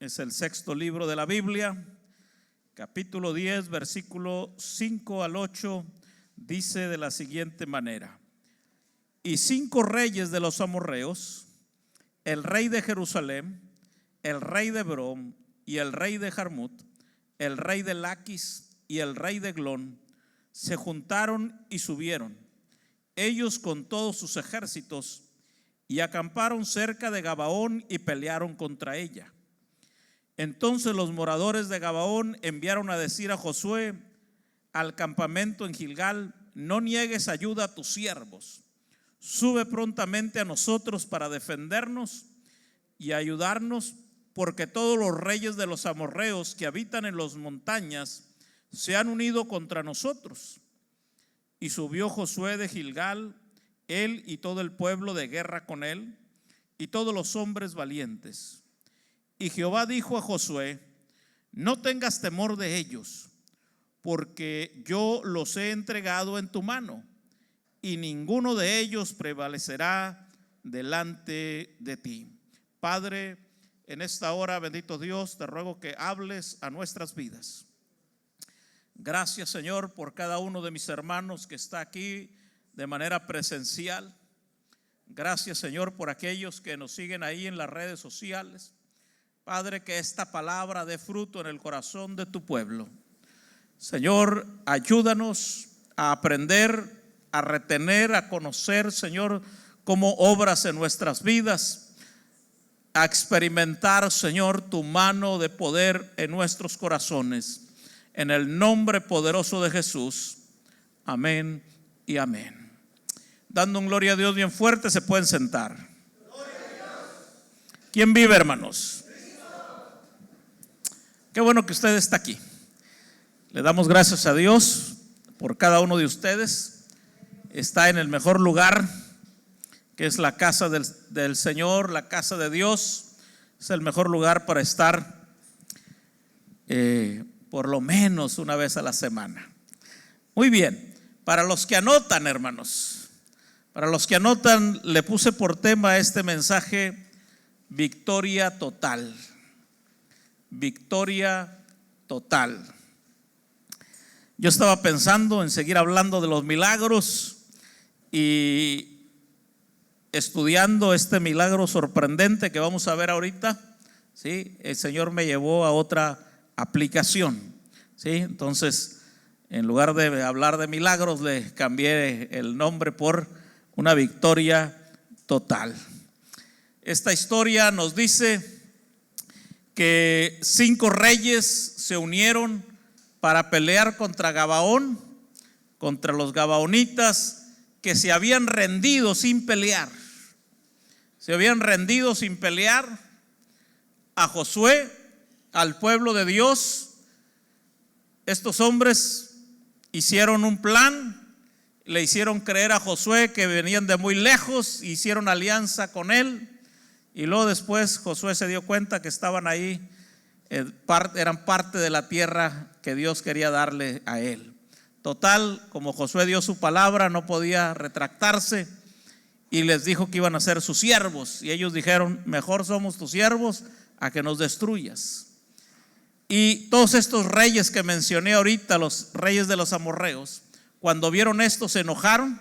Es el sexto libro de la Biblia, capítulo 10, versículo 5 al 8, dice de la siguiente manera: y 5 reyes de los amorreos, el rey de Jerusalén, el rey de Hebrón y el rey de Jarmut, el rey de Laquis y el rey de Eglón, se juntaron y subieron, ellos con todos sus ejércitos, y acamparon cerca de Gabaón y pelearon contra ella. Entonces los moradores de Gabaón enviaron a decir a Josué al campamento en Gilgal: no niegues ayuda a tus siervos, sube prontamente a nosotros para defendernos y ayudarnos, porque todos los reyes de los amorreos que habitan en las montañas se han unido contra nosotros. Y subió Josué de Gilgal, él y todo el pueblo de guerra con él, y todos los hombres valientes. Y Jehová dijo a Josué: no tengas temor de ellos, porque yo los he entregado en tu mano, y ninguno de ellos prevalecerá delante de ti. Padre, en esta hora, bendito Dios, te ruego que hables a nuestras vidas. Gracias, Señor, por cada uno de mis hermanos que está aquí de manera presencial. Gracias, Señor, por aquellos que nos siguen ahí en las redes sociales. Padre, que esta palabra dé fruto en el corazón de tu pueblo. Señor, ayúdanos a aprender, a retener, a conocer, Señor, cómo obras en nuestras vidas, a experimentar, Señor, tu mano de poder en nuestros corazones. En el nombre poderoso de Jesús. Amén y amén. Dando un gloria a Dios bien fuerte, se pueden sentar. ¿Quién vive, hermanos? Qué bueno que usted está aquí. Le damos gracias a Dios por cada uno de ustedes. Está en el mejor lugar, que es la casa del Señor, la casa de Dios. Es el mejor lugar para estar por lo menos una vez a la semana. Muy bien, para los que anotan, hermanos, para los que anotan, le puse por tema este mensaje: victoria total. Victoria total. Yo estaba pensando en seguir hablando de los milagros y estudiando este milagro sorprendente que vamos a ver ahorita. ¿Sí? El Señor me llevó a otra aplicación. ¿Sí? Entonces, en lugar de hablar de milagros, le cambié el nombre por una victoria total. Esta historia nos dice que 5 reyes se unieron para pelear contra Gabaón, contra los gabaonitas que se habían rendido sin pelear. Se habían rendido sin pelear a Josué, al pueblo de Dios. Estos hombres hicieron un plan, le hicieron creer a Josué que venían de muy lejos, hicieron alianza con él. Y luego después Josué se dio cuenta que estaban ahí, eran parte de la tierra que Dios quería darle a él. Total, como Josué dio su palabra, no podía retractarse y les dijo que iban a ser sus siervos. Y ellos dijeron: mejor somos tus siervos a que nos destruyas. Y todos estos reyes que mencioné ahorita, los reyes de los amorreos, cuando vieron esto se enojaron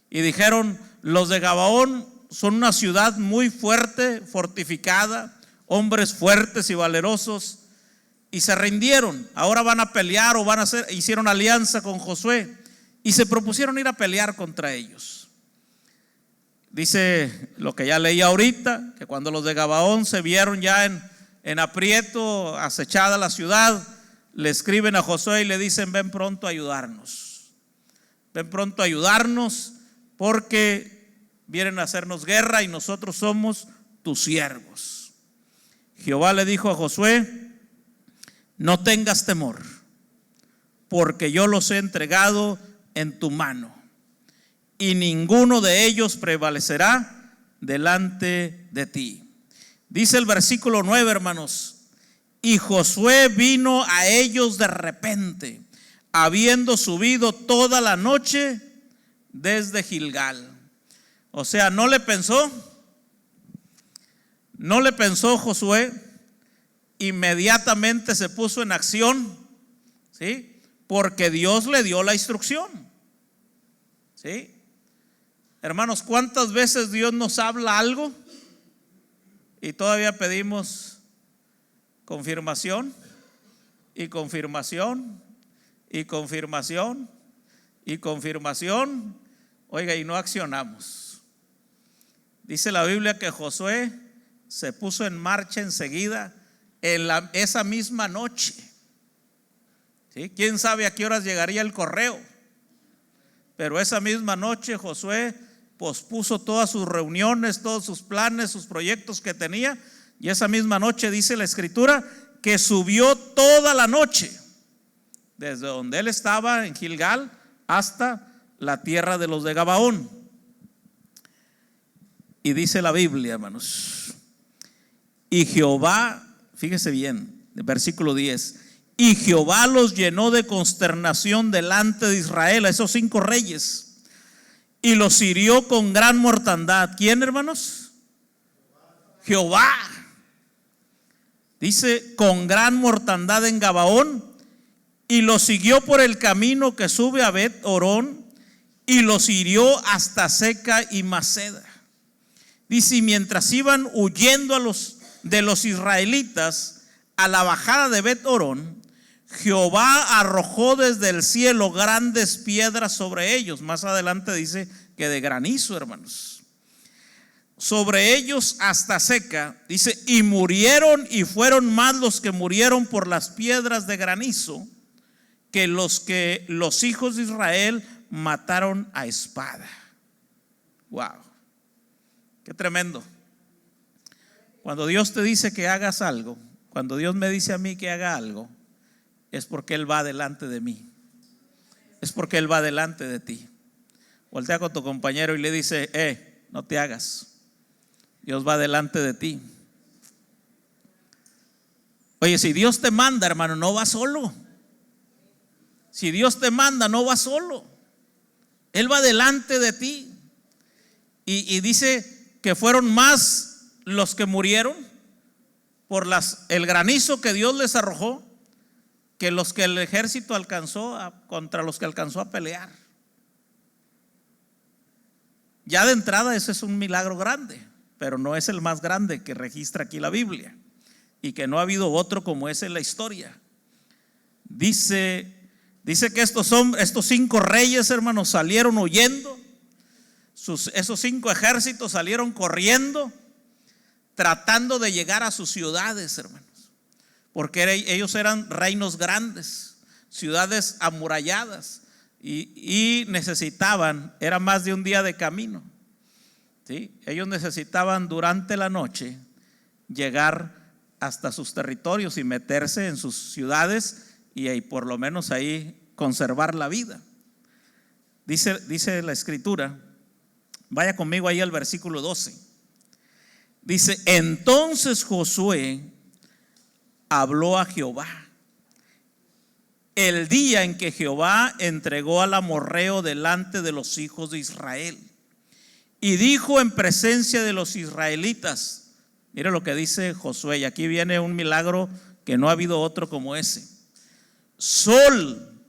y dijeron: los de Gabaón son una ciudad muy fuerte, fortificada, hombres fuertes y valerosos, y se rindieron. Ahora van a pelear o hicieron alianza con Josué y se propusieron ir a pelear contra ellos. Dice lo que ya leí ahorita, que cuando los de Gabaón se vieron ya en aprieto, acechada la ciudad, le escriben a Josué y le dicen: ven pronto a ayudarnos. Ven pronto a ayudarnos, porque vienen a hacernos guerra y nosotros somos tus siervos. Jehová le dijo a Josué: no tengas temor, porque yo los he entregado en tu mano, y ninguno de ellos prevalecerá delante de ti. Dice el versículo 9, hermanos: y Josué vino a ellos de repente, habiendo subido toda la noche desde Gilgal. O sea, no le pensó Josué inmediatamente se puso en acción, ¿sí? Porque Dios le dio la instrucción, ¿sí? Hermanos, ¿cuántas veces Dios nos habla algo y todavía pedimos confirmación y confirmación y confirmación y confirmación? Oiga, y no accionamos. Dice la Biblia que Josué se puso en marcha enseguida esa misma noche, ¿sí? ¿Quién sabe a qué horas llegaría el correo? Pero esa misma noche Josué pospuso todas sus reuniones, todos sus planes, sus proyectos que tenía, y esa misma noche dice la Escritura que subió toda la noche desde donde él estaba en Gilgal hasta la tierra de los de Gabaón. Y dice la Biblia, hermanos, y Jehová, fíjese bien, versículo 10, y Jehová los llenó de consternación delante de Israel, a esos 5 reyes, y los hirió con gran mortandad. ¿Quién, hermanos? Jehová. Dice, con gran mortandad en Gabaón, y los siguió por el camino que sube a Bet-Orón, y los hirió hasta Seca y Maceda. Dice, y mientras iban huyendo de los israelitas a la bajada de Bet-Orón, Jehová arrojó desde el cielo grandes piedras sobre ellos. Más adelante dice que de granizo, hermanos. Sobre ellos hasta Seca, dice, y murieron, y fueron más los que murieron por las piedras de granizo que los hijos de Israel mataron a espada. Wow, qué tremendo. Cuando Dios te dice que hagas algo, cuando Dios me dice a mí que haga algo, es porque Él va delante de mí, es porque Él va delante de ti. Voltea con tu compañero y le dice, no te hagas, Dios va delante de ti. Oye, si Dios te manda, hermano, no vas solo. Si Dios te manda, no vas solo, Él va delante de ti. Y dice que fueron más los que murieron por el granizo que Dios les arrojó que los que el ejército contra los que alcanzó a pelear. Ya de entrada ese es un milagro grande, pero no es el más grande que registra aquí la Biblia, y que no ha habido otro como ese en la historia. Dice que estos 5 reyes, hermanos, salieron huyendo. Esos 5 ejércitos salieron corriendo, tratando de llegar a sus ciudades, hermanos, porque ellos eran reinos grandes, ciudades amuralladas, y necesitaban, era más de un día de camino, ¿sí? Ellos necesitaban durante la noche llegar hasta sus territorios y meterse en sus ciudades, y ahí, por lo menos ahí, conservar la vida. Dice la Escritura, vaya conmigo ahí al versículo 12. Dice, entonces Josué habló a Jehová el día en que Jehová entregó al amorreo delante de los hijos de Israel, y dijo en presencia de los israelitas. Mire lo que dice Josué, y aquí viene un milagro que no ha habido otro como ese. Sol,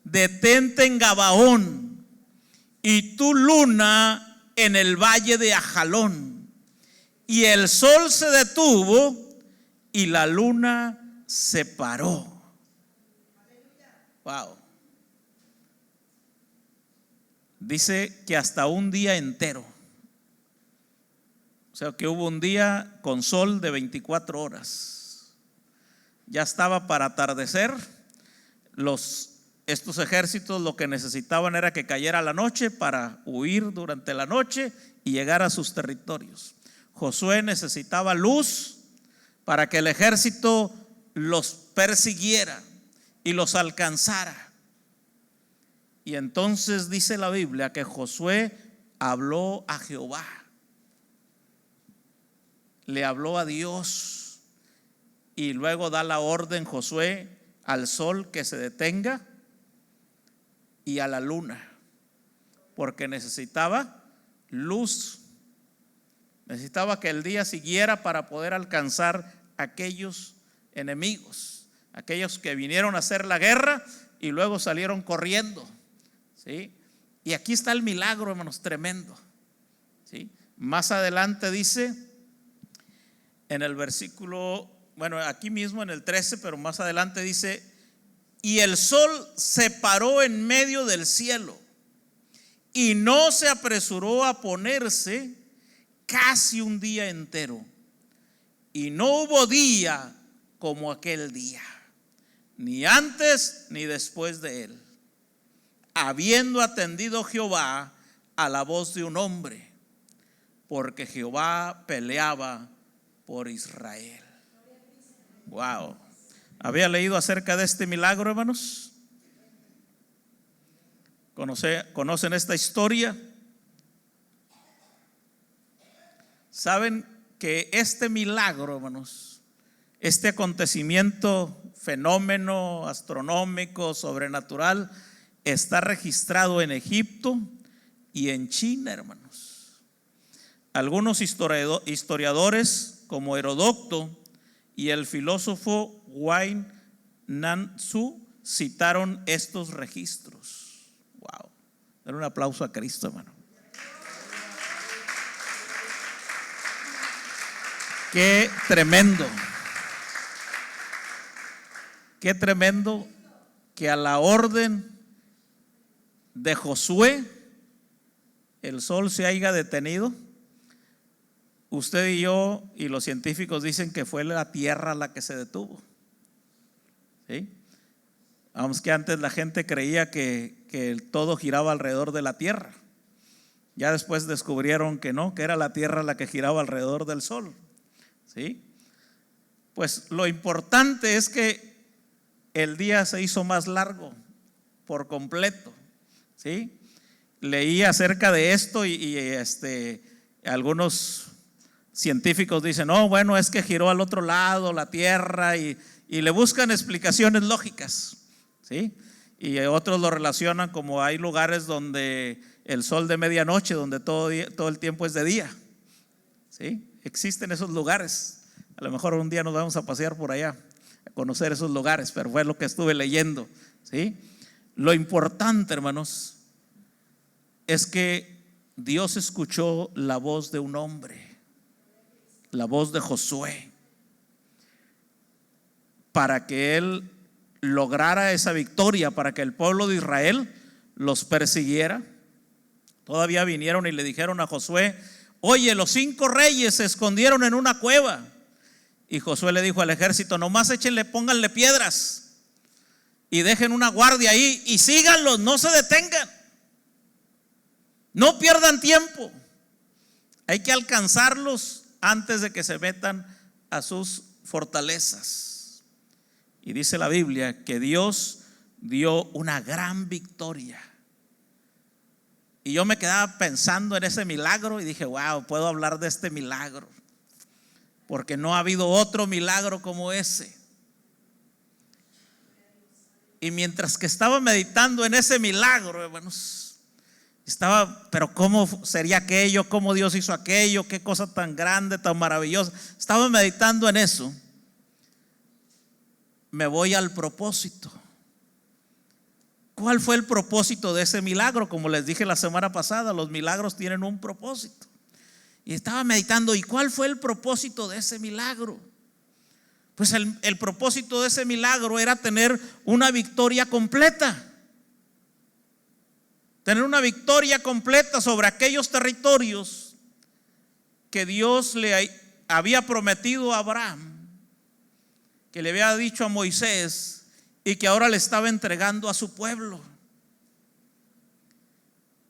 detente en Gabaón, y tu luna en el valle de Ajalón. Y el sol se detuvo y la luna se paró. Wow. Dice que hasta un día entero. O sea que hubo un día con sol de 24 horas. Ya estaba para atardecer. Estos ejércitos lo que necesitaban era que cayera la noche para huir durante la noche y llegar a sus territorios. Josué necesitaba luz para que el ejército los persiguiera y los alcanzara. Y entonces dice la Biblia que Josué habló a Jehová, le habló a Dios, y luego da la orden Josué al sol que se detenga y a la luna, porque necesitaba luz, necesitaba que el día siguiera para poder alcanzar aquellos enemigos, aquellos que vinieron a hacer la guerra y luego salieron corriendo, ¿sí? Y aquí está el milagro, hermanos, tremendo, ¿sí? Más adelante dice en el versículo, bueno, aquí mismo en el 13, pero más adelante dice: y el sol se paró en medio del cielo y no se apresuró a ponerse casi un día entero, y no hubo día como aquel día, ni antes ni después de él, habiendo atendido Jehová a la voz de un hombre, porque Jehová peleaba por Israel. Wow. ¿Había leído acerca de este milagro, hermanos? ¿Conocen esta historia? Saben que este milagro, hermanos, este acontecimiento, fenómeno astronómico, sobrenatural, está registrado en Egipto y en China, hermanos. Algunos historiadores, como Heródoto y el filósofo Huayn Nan Tzu, citaron estos registros. Wow. Dar un aplauso a Cristo, hermano. Qué tremendo. Qué tremendo que a la orden de Josué el sol se haya detenido. Usted y yo y los científicos dicen que fue la tierra la que se detuvo, ¿sí? Vamos, que antes la gente creía que todo giraba alrededor de la tierra. Ya después descubrieron que no, que era la tierra la que giraba alrededor del sol, ¿sí? Pues lo importante es que el día se hizo más largo por completo, ¿sí? Leí acerca de esto y algunos científicos dicen: no, bueno, es que giró al otro lado la tierra, y le buscan explicaciones lógicas, ¿sí? Y otros lo relacionan como hay lugares donde el sol de medianoche, donde todo el tiempo es de día, ¿sí? Existen esos lugares. A lo mejor un día nos vamos a pasear por allá a conocer esos lugares, pero fue lo que estuve leyendo, ¿sí? Lo importante, hermanos, es que Dios escuchó la voz de un hombre, la voz de Josué, para que él lograra esa victoria, para que el pueblo de Israel los persiguiera. Todavía vinieron y le dijeron a Josué: oye, los 5 reyes se escondieron en una cueva. Y Josué le dijo al ejército: nomás échenle, pónganle piedras y dejen una guardia ahí y síganlos, no se detengan, no pierdan tiempo, hay que alcanzarlos antes de que se metan a sus fortalezas. Y dice la Biblia que Dios dio una gran victoria. Y yo me quedaba pensando en ese milagro y dije: wow, puedo hablar de este milagro, porque no ha habido otro milagro como ese. Y mientras que estaba meditando en ese milagro, hermanos, pero ¿cómo sería aquello? ¿Cómo Dios hizo aquello? ¿Qué cosa tan grande, tan maravillosa? Estaba meditando en eso. Me voy al propósito. ¿Cuál fue el propósito de ese milagro? Como les dije la semana pasada, los milagros tienen un propósito. Y estaba meditando: ¿y cuál fue el propósito de ese milagro? Pues el propósito de ese milagro era tener una victoria completa. Tener una victoria completa sobre aquellos territorios que Dios le había prometido a Abraham, que le había dicho a Moisés y que ahora le estaba entregando a su pueblo.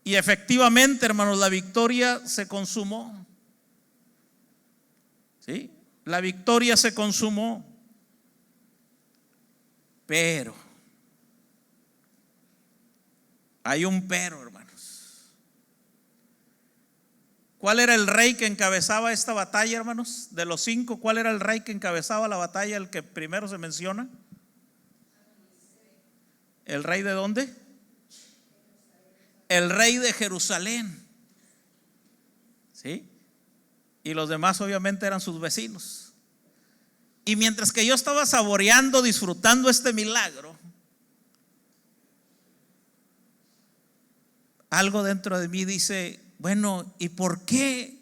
Y efectivamente, hermanos, la victoria se consumó, ¿sí? La victoria se consumó. Pero hay un pero, hermanos. ¿Cuál era el rey que encabezaba esta batalla, hermanos? De los 5, ¿cuál era el rey que encabezaba la batalla, el que primero se menciona? ¿El rey de dónde? El rey de Jerusalén, ¿sí? Y los demás obviamente eran sus vecinos. Y mientras que yo estaba saboreando, disfrutando este milagro, algo dentro de mí dice, bueno, ¿y por qué?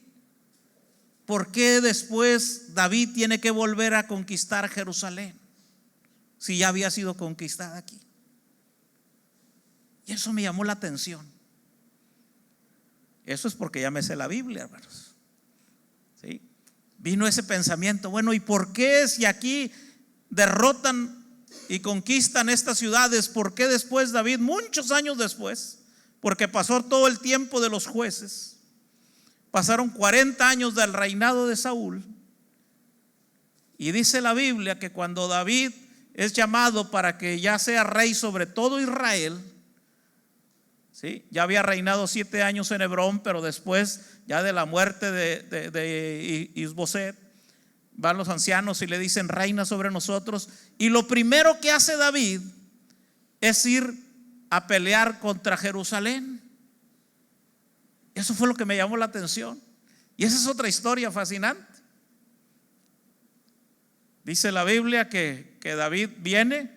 ¿Por qué después David tiene que volver a conquistar Jerusalén si ya había sido conquistada aquí? Y eso me llamó la atención. Eso es porque ya me sé la Biblia, hermanos. ¿Sí? Vino ese pensamiento, bueno, ¿y por qué si aquí derrotan y conquistan estas ciudades, por qué después David, muchos años después, porque pasó todo el tiempo de los jueces, pasaron 40 años del reinado de Saúl, y dice la Biblia que cuando David es llamado para que ya sea rey sobre todo Israel, ¿sí? Ya había reinado 7 años en Hebrón, pero después ya de la muerte de Isboset, van los ancianos y le dicen, reina sobre nosotros. Y lo primero que hace David es ir a pelear contra Jerusalén. Eso fue lo que me llamó la atención. Y esa es otra historia fascinante. Dice la Biblia que David viene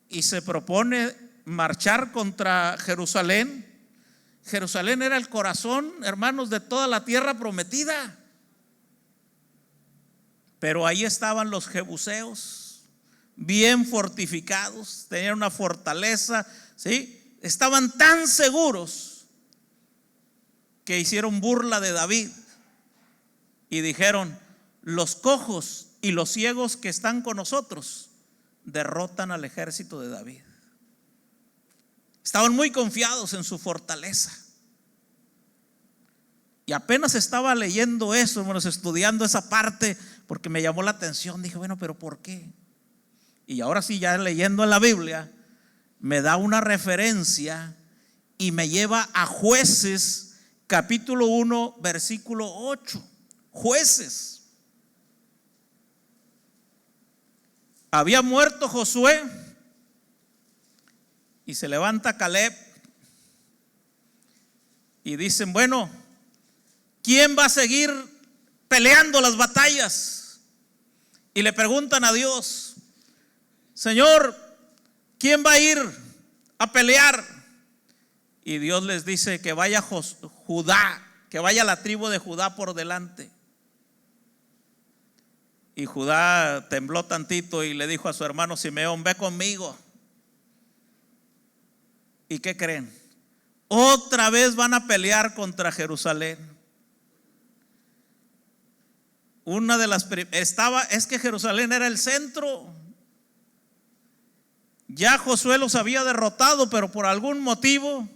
y se propone marchar contra Jerusalén. Jerusalén era el corazón, hermanos, de toda la tierra prometida. Pero ahí estaban los jebuseos, bien fortificados, tenían una fortaleza, ¿sí? Estaban tan seguros que hicieron burla de David y dijeron, los cojos y los ciegos que están con nosotros derrotan al ejército de David. Estaban muy confiados en su fortaleza. Y apenas estaba leyendo eso, hermanos, estudiando esa parte, porque me llamó la atención. Dije, bueno, pero ¿por qué? Y ahora sí, ya leyendo en la Biblia, me da una referencia y me lleva a Jueces, capítulo 1, versículo 8. Jueces. Había muerto Josué y se levanta Caleb y dicen, bueno, ¿quién va a seguir peleando las batallas? Y le preguntan a Dios, Señor, ¿quién va a ir a pelear? Y Dios les dice que vaya Judá, que vaya la tribu de Judá por delante. Y Judá tembló tantito y le dijo a su hermano Simeón, ve conmigo. ¿Y qué creen? Otra vez van a pelear contra Jerusalén. Una de las es que Jerusalén era el centro. Ya Josué los había derrotado, pero por algún motivo,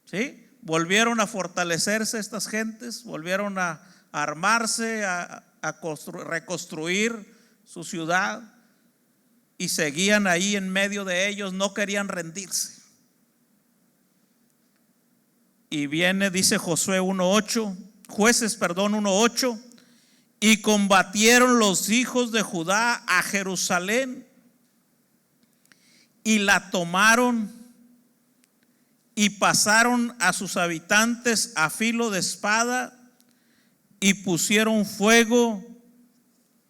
¿sí? Volvieron a fortalecerse estas gentes, volvieron a armarse, a reconstruir su ciudad y seguían ahí en medio de ellos, no querían rendirse. Y viene, dice Josué 1:8, Jueces, 1:8, y combatieron los hijos de Judá a Jerusalén y la tomaron y pasaron a sus habitantes a filo de espada y pusieron fuego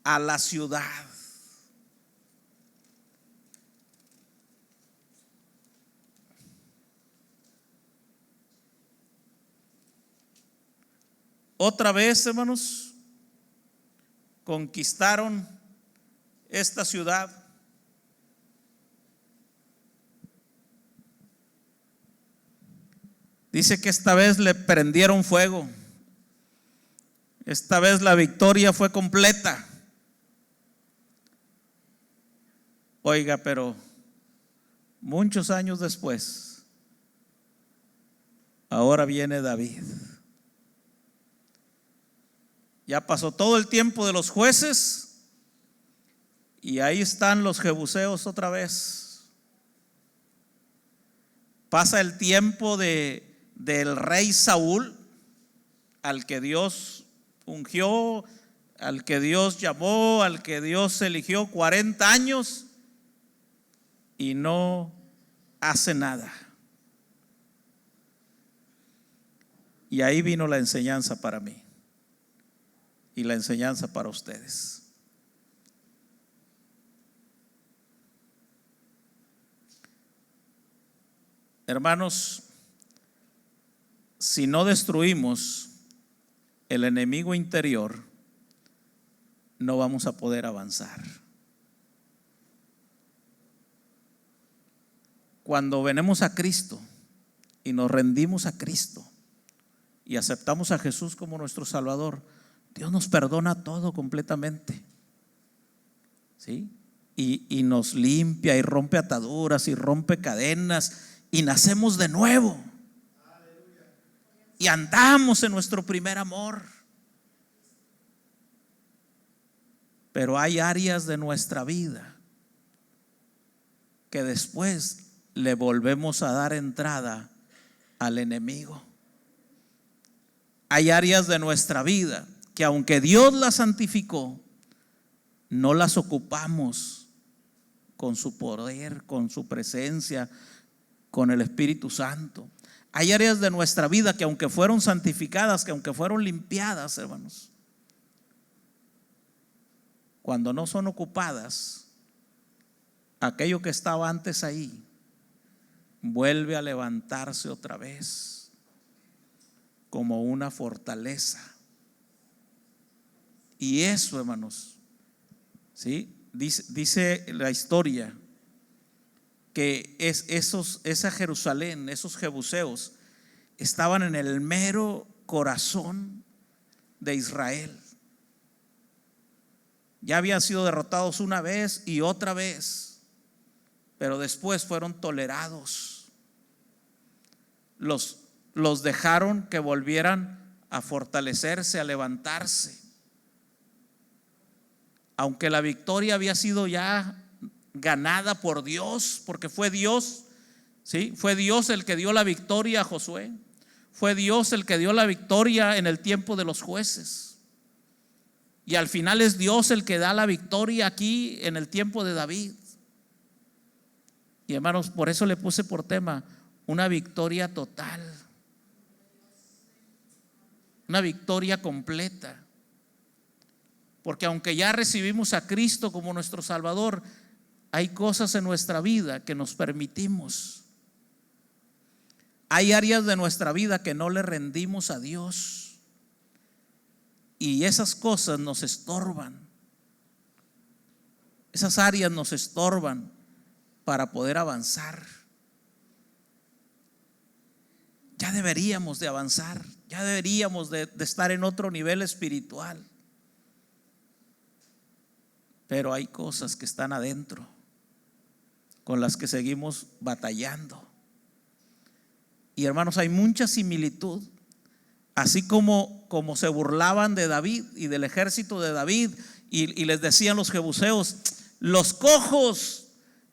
a la ciudad. Otra vez, hermanos, conquistaron esta ciudad. Dice que esta vez le prendieron fuego. Esta vez la victoria fue completa. Oiga, pero muchos años después, ahora viene David. Ya pasó todo el tiempo de los jueces y ahí están los jebuseos otra vez. Pasa el tiempo del rey Saúl, al que Dios ungió, al que Dios llamó, al que Dios eligió 40 años y no hace nada. Y ahí vino la enseñanza para mí y la enseñanza para ustedes. Hermanos, si no destruimos el enemigo interior, no vamos a poder avanzar. Cuando venimos a Cristo y nos rendimos a Cristo y aceptamos a Jesús como nuestro Salvador, Dios nos perdona todo completamente, ¿sí? Y nos limpia y rompe ataduras y rompe cadenas y nacemos de nuevo y andamos en nuestro primer amor. Pero hay áreas de nuestra vida que después le volvemos a dar entrada al enemigo. Hay áreas de nuestra vida que aunque Dios las santificó, no las ocupamos con su poder, con su presencia, con el Espíritu Santo. Hay áreas de nuestra vida que aunque fueron santificadas, que aunque fueron limpiadas, hermanos, cuando no son ocupadas, aquello que estaba antes ahí vuelve a levantarse otra vez como una fortaleza. Y eso, hermanos, ¿sí? Dice la historia que esa Jerusalén, esos jebuseos, estaban en el mero corazón de Israel. Ya habían sido derrotados una vez y otra vez, pero después fueron tolerados. Los dejaron que volvieran a fortalecerse, a levantarse. Aunque la victoria había sido ya ganada por Dios, porque fue Dios, ¿sí? Fue Dios el que dio la victoria a Josué. Fue Dios el que dio la victoria en el tiempo de los jueces. Y al final es Dios el que da la victoria aquí en el tiempo de David. Y hermanos, por eso le puse por tema una victoria total, una victoria completa. Porque aunque ya recibimos a Cristo como nuestro Salvador, hay cosas en nuestra vida que nos permitimos. Hay áreas de nuestra vida que no le rendimos a Dios. Y esas cosas nos estorban. Esas áreas nos estorban para poder avanzar. Ya deberíamos de avanzar. Ya deberíamos de estar en otro nivel espiritual. Pero hay cosas que están adentro con las que seguimos batallando. Y hermanos, hay mucha similitud. Así como se burlaban de David y del ejército de David y les decían los jebuseos: los cojos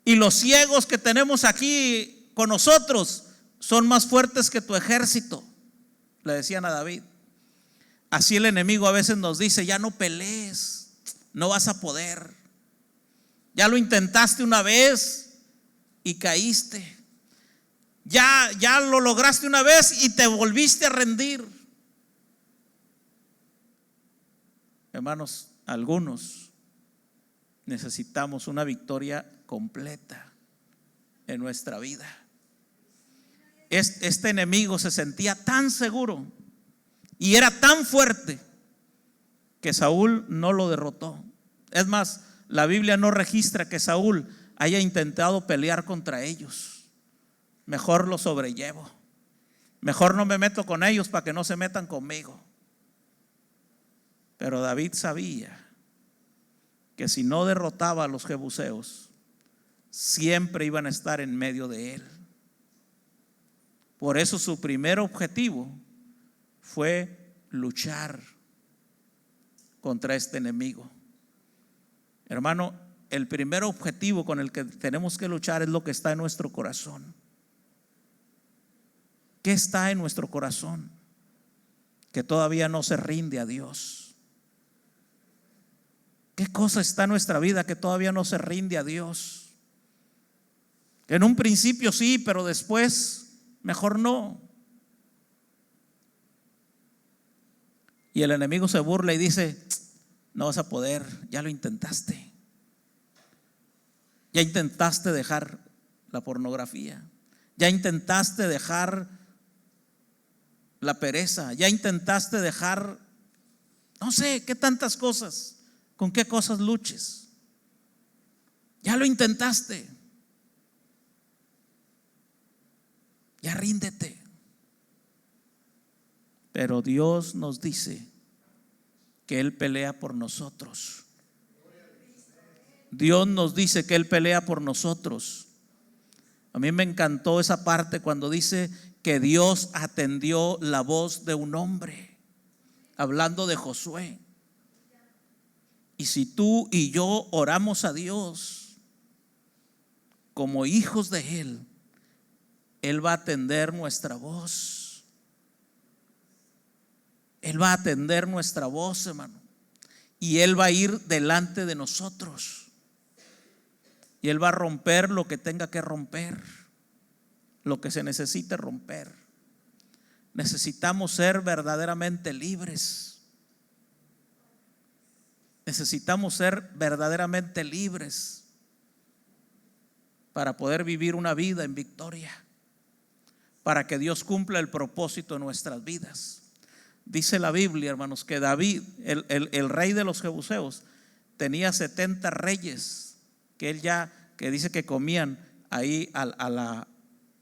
y los ciegos que tenemos aquí con nosotros son más fuertes que tu ejército, le decían a David. Así el enemigo a veces nos dice: ya no pelees, no vas a poder. Ya lo intentaste una vez y caíste. Ya lo lograste una vez y te volviste a rendir. Hermanos, algunos necesitamos una victoria completa en nuestra vida. Este enemigo se sentía tan seguro y era tan fuerte que Saúl no lo derrotó. Es más, la Biblia no registra que Saúl haya intentado pelear contra ellos. Mejor lo sobrellevo. Mejor no me meto con ellos para que no se metan conmigo. Pero David sabía que si no derrotaba a los jebuseos, siempre iban a estar en medio de él. Por eso su primer objetivo fue luchar contra este enemigo. Hermano, el primer objetivo con el que tenemos que luchar es lo que está en nuestro corazón. ¿Qué está en nuestro corazón que todavía no se rinde a Dios? ¿Qué cosa está en nuestra vida que todavía no se rinde a Dios? En un principio sí, pero después mejor no. Y el enemigo se burla y dice: no vas a poder, ya lo intentaste. Ya intentaste dejar la pornografía. Ya intentaste dejar la pereza, ya intentaste dejar, no sé, qué tantas cosas, con qué cosas luches. Ya lo intentaste. Ya ríndete. Pero Dios nos dice que Él pelea por nosotros. Dios nos dice que Él pelea por nosotros. A mí me encantó esa parte cuando dice que Dios atendió la voz de un hombre, hablando de Josué. Y si tú y yo oramos a Dios como hijos de Él, Él va a atender nuestra voz. Él va a atender nuestra voz, hermano. Y Él va a ir delante de nosotros. Y Él va a romper lo que tenga que romper, lo que se necesite romper. Necesitamos ser verdaderamente libres. Necesitamos ser verdaderamente libres para poder vivir una vida en victoria, para que Dios cumpla el propósito en nuestras vidas. Dice la Biblia, hermanos, que David, el rey de los jebuseos, tenía 70 reyes que dice que comían ahí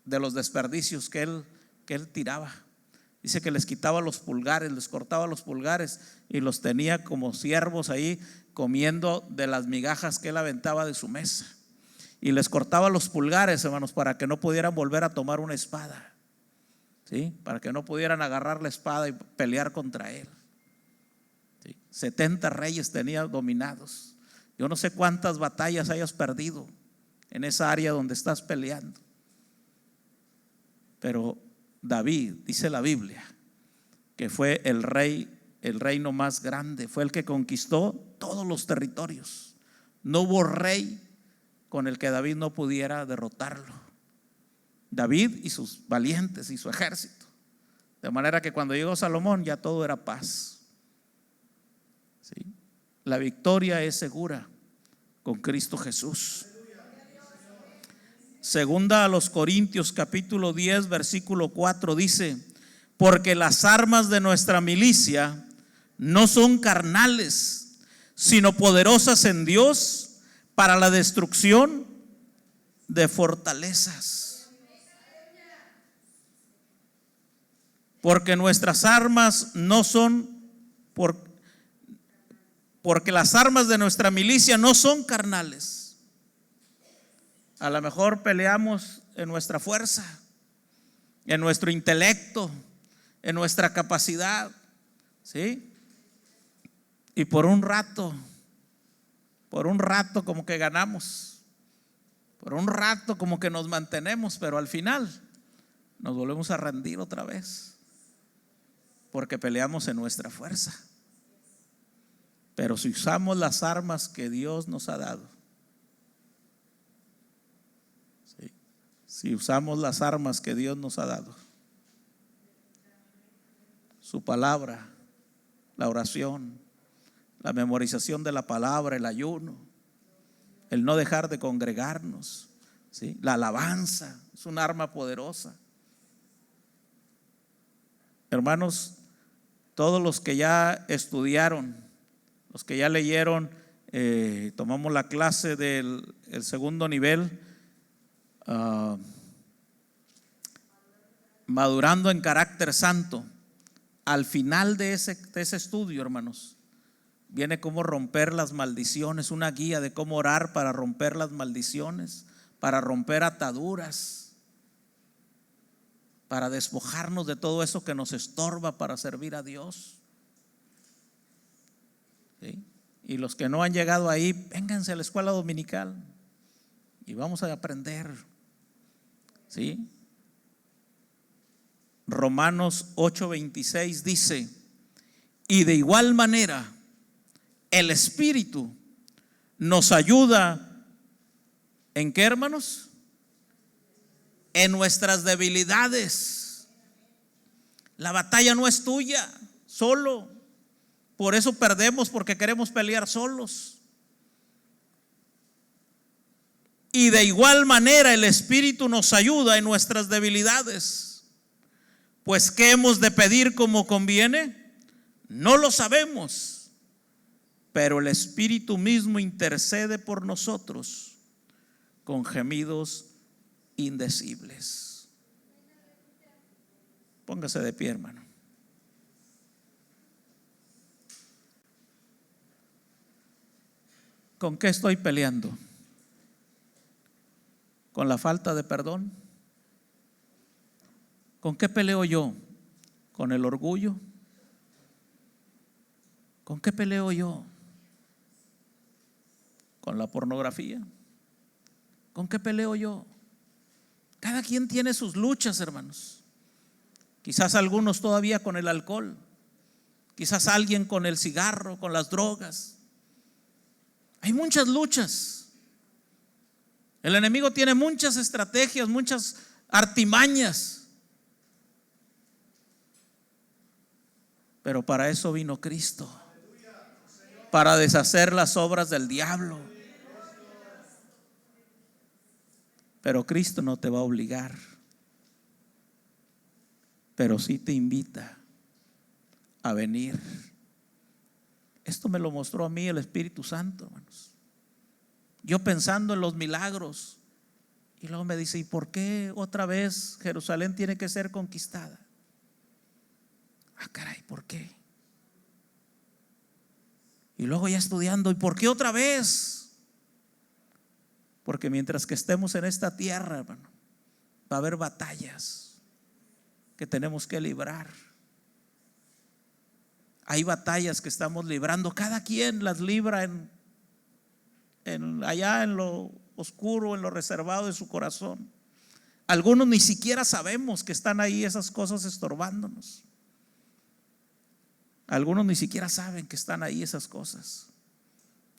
de los desperdicios que él tiraba. Dice que les quitaba los pulgares, les cortaba los pulgares y los tenía como siervos ahí comiendo de las migajas que él aventaba de su mesa. Y les cortaba los pulgares, hermanos, para que no pudieran volver a tomar una espada, ¿sí? Para que no pudieran agarrar la espada y pelear contra él, ¿sí? 70 reyes tenía dominados. Yo no sé cuántas batallas hayas perdido en esa área donde estás peleando, pero David, dice la Biblia, que fue el reino más grande, fue el que conquistó todos los territorios. No hubo rey con el que David no pudiera derrotarlo. David y sus valientes y su ejército. De manera que cuando llegó Salomón ya todo era paz, ¿sí? La victoria es segura con Cristo Jesús. Segunda a los Corintios capítulo 10 versículo 4 dice: porque las armas de nuestra milicia no son carnales, sino poderosas en Dios para la destrucción de fortalezas. Porque nuestras armas no son porque las armas de nuestra milicia no son carnales. A lo mejor peleamos en nuestra fuerza, en nuestro intelecto, en nuestra capacidad, ¿sí? Y por un rato como que ganamos, por un rato como que nos mantenemos, pero al final nos volvemos a rendir otra vez, porque peleamos en nuestra fuerza. Pero si usamos las armas que Dios nos ha dado, ¿sí? Si usamos las armas que Dios nos ha dado, su palabra, la oración, la memorización de la palabra, el ayuno, el no dejar de congregarnos, ¿sí? La alabanza es un arma poderosa. Hermanos, todos los que ya estudiaron, los que ya leyeron, tomamos la clase del segundo nivel, madurando en carácter santo. Al final de ese estudio, hermanos, viene cómo romper las maldiciones, una guía de cómo orar para romper las maldiciones, para romper ataduras, para despojarnos de todo eso que nos estorba para servir a Dios, ¿sí? Y los que no han llegado ahí, vénganse a la escuela dominical y vamos a aprender, ¿sí? Romanos 8:26 dice: y de igual manera el Espíritu nos ayuda ¿en qué, hermanos? En nuestras debilidades. La batalla no es tuya solo. Por eso perdemos, porque queremos pelear solos. Y de igual manera el Espíritu nos ayuda en nuestras debilidades. Pues ¿qué hemos de pedir como conviene? No lo sabemos, pero el Espíritu mismo intercede por nosotros con gemidos indecibles. Póngase de pie, hermano. ¿Con qué estoy peleando? ¿Con la falta de perdón? ¿Con qué peleo yo? ¿Con el orgullo? ¿Con qué peleo yo? ¿Con la pornografía? ¿Con qué peleo yo? Cada quien tiene sus luchas, hermanos. Quizás algunos todavía con el alcohol, quizás alguien con el cigarro, con las drogas. Hay muchas luchas. El enemigo tiene muchas estrategias, muchas artimañas. Pero para eso vino Cristo, para deshacer las obras del diablo. Pero Cristo no te va a obligar, pero sí te invita a venir. Esto me lo mostró a mí el Espíritu Santo, hermanos. Yo pensando en los milagros, y luego me dice: ¿y por qué otra vez Jerusalén tiene que ser conquistada? Ah, caray, ¿por qué? Y luego ya estudiando, ¿y por qué otra vez? Porque mientras que estemos en esta tierra, hermano, va a haber batallas que tenemos que librar. Hay batallas que estamos librando, cada quien las libra allá en lo oscuro, en lo reservado de su corazón. Algunos ni siquiera sabemos que están ahí esas cosas estorbándonos. Algunos ni siquiera saben que están ahí esas cosas.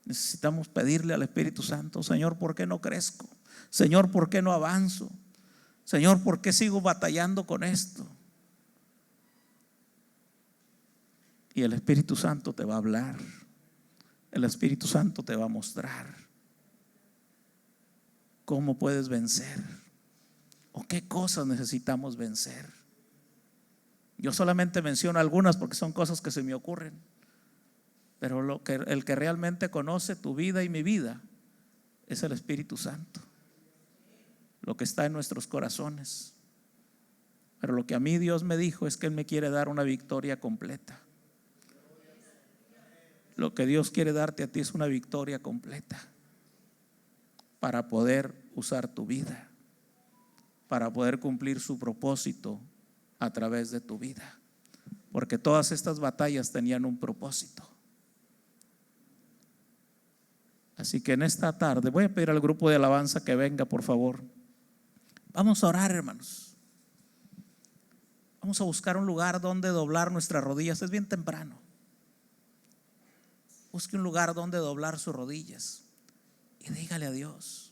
Necesitamos pedirle al Espíritu Santo: Señor, ¿por qué no crezco? Señor, ¿por qué no avanzo? Señor, ¿por qué sigo batallando con esto? Y el Espíritu Santo te va a hablar. El Espíritu Santo te va a mostrar cómo puedes vencer o qué cosas necesitamos vencer. Yo solamente menciono algunas porque son cosas que se me ocurren, pero el que realmente conoce tu vida y mi vida es el Espíritu Santo, lo que está en nuestros corazones. Pero lo que a mí Dios me dijo es que Él me quiere dar una victoria completa. Lo que Dios quiere darte a ti es una victoria completa para poder usar tu vida, para poder cumplir su propósito a través de tu vida. Porque todas estas batallas tenían un propósito. Así que en esta tarde voy a pedir al grupo de alabanza que venga, por favor. Vamos a orar, hermanos. Vamos a buscar un lugar donde doblar nuestras rodillas. Es bien temprano. Busque un lugar donde doblar sus rodillas y dígale a Dios: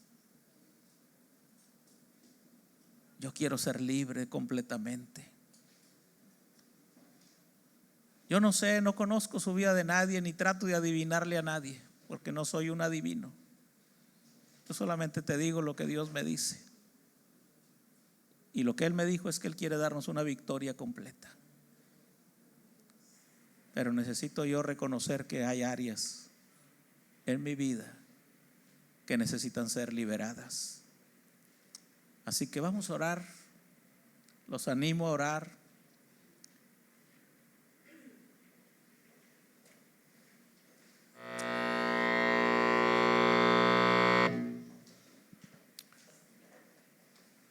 yo quiero ser libre completamente. Yo no sé, no conozco su vida de nadie, ni trato de adivinarle a nadie, porque no soy un adivino. Yo solamente te digo lo que Dios me dice. Y lo que Él me dijo es que Él quiere darnos una victoria completa. Pero necesito yo reconocer que hay áreas en mi vida que necesitan ser liberadas. Así que vamos a orar. Los animo a orar.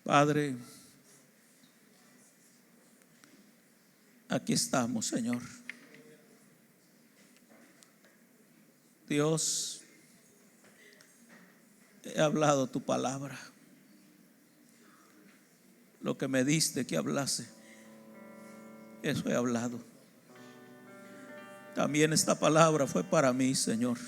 Padre, aquí estamos, Señor. Dios, he hablado tu palabra. Lo que me diste que hablase, eso he hablado. También esta palabra fue para mí, Señor.